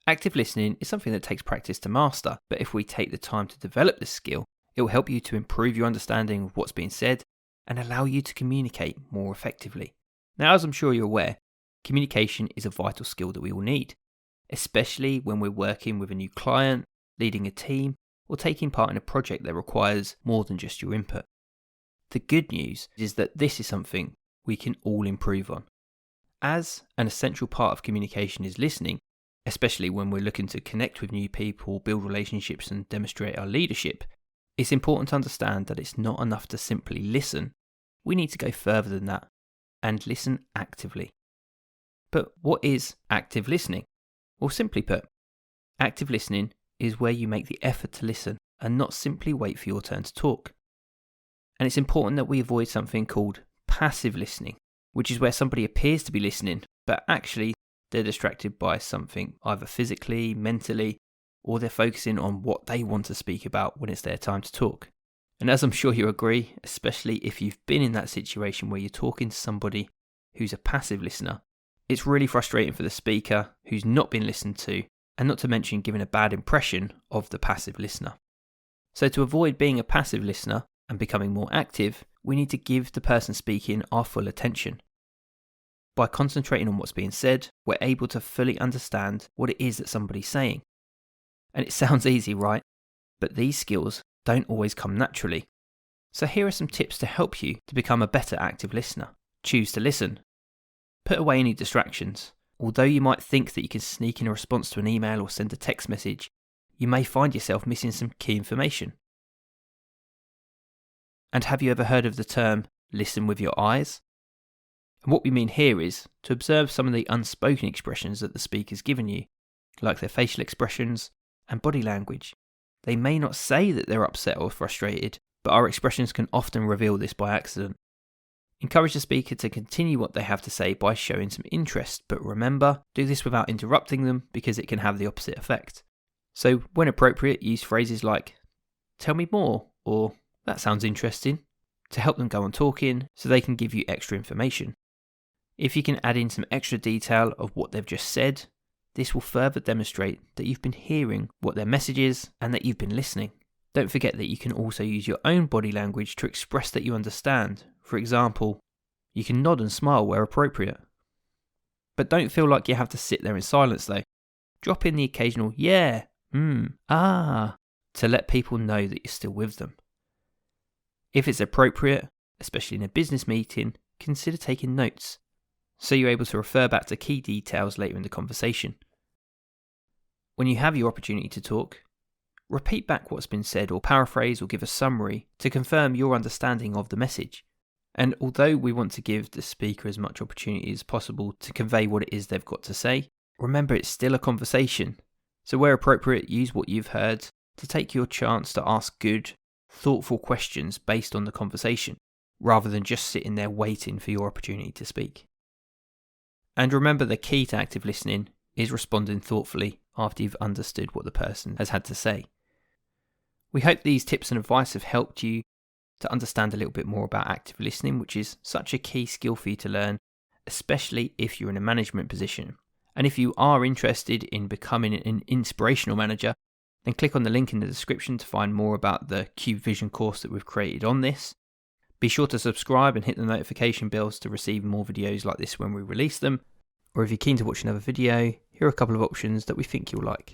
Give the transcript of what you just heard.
Active listening is something that takes practice to master, but if we take the time to develop this skill, it will help you to improve your understanding of what's being said and allow you to communicate more effectively. Now, as I'm sure you're aware, communication is a vital skill that we all need, especially when we're working with a new client, leading a team, or taking part in a project that requires more than just your input. The good news is that this is something we can all improve on. As an essential part of communication is listening, especially when we're looking to connect with new people, build relationships and demonstrate our leadership, it's important to understand that it's not enough to simply listen. We need to go further than that and listen actively. But what is active listening? Well, simply put, active listening is where you make the effort to listen and not simply wait for your turn to talk. And it's important that we avoid something called passive listening, which is where somebody appears to be listening, but actually they're distracted by something, either physically, mentally, or they're focusing on what they want to speak about when it's their time to talk. And as I'm sure you agree, especially if you've been in that situation where you're talking to somebody who's a passive listener, it's really frustrating for the speaker who's not been listened to, and not to mention giving a bad impression of the passive listener. So to avoid being a passive listener and becoming more active, we need to give the person speaking our full attention. By concentrating on what's being said, we're able to fully understand what it is that somebody's saying. And it sounds easy, right? But these skills don't always come naturally. So here are some tips to help you to become a better active listener. Choose to listen. Put away any distractions. Although you might think that you can sneak in a response to an email or send a text message, you may find yourself missing some key information. And have you ever heard of the term listen with your eyes? And what we mean here is to observe some of the unspoken expressions that the speaker's given you, like their facial expressions and body language. They may not say that they're upset or frustrated, but our expressions can often reveal this by accident. Encourage the speaker to continue what they have to say by showing some interest, but remember, do this without interrupting them because it can have the opposite effect. So when appropriate, use phrases like, "Tell me more," or "That sounds interesting," to help them go on talking so they can give you extra information. If you can add in some extra detail of what they've just said, this will further demonstrate that you've been hearing what their message is and that you've been listening. Don't forget that you can also use your own body language to express that you understand. For example, you can nod and smile where appropriate. But don't feel like you have to sit there in silence though. Drop in the occasional "yeah," "ah," to let people know that you're still with them. If it's appropriate, especially in a business meeting, consider taking notes, so you're able to refer back to key details later in the conversation. When you have your opportunity to talk, repeat back what's been said or paraphrase or give a summary to confirm your understanding of the message. And although we want to give the speaker as much opportunity as possible to convey what it is they've got to say, remember it's still a conversation. So where appropriate, use what you've heard to take your chance to ask good, thoughtful questions based on the conversation, rather than just sitting there waiting for your opportunity to speak. And remember, the key to active listening is responding thoughtfully after you've understood what the person has had to say. We hope these tips and advice have helped you to understand a little bit more about active listening, which is such a key skill for you to learn, especially if you're in a management position. And if you are interested in becoming an inspirational manager, then click on the link in the description to find more about the Qube Vision course that we've created on this. Be sure to subscribe and hit the notification bells to receive more videos like this when we release them. Or if you're keen to watch another video, here are a couple of options that we think you'll like.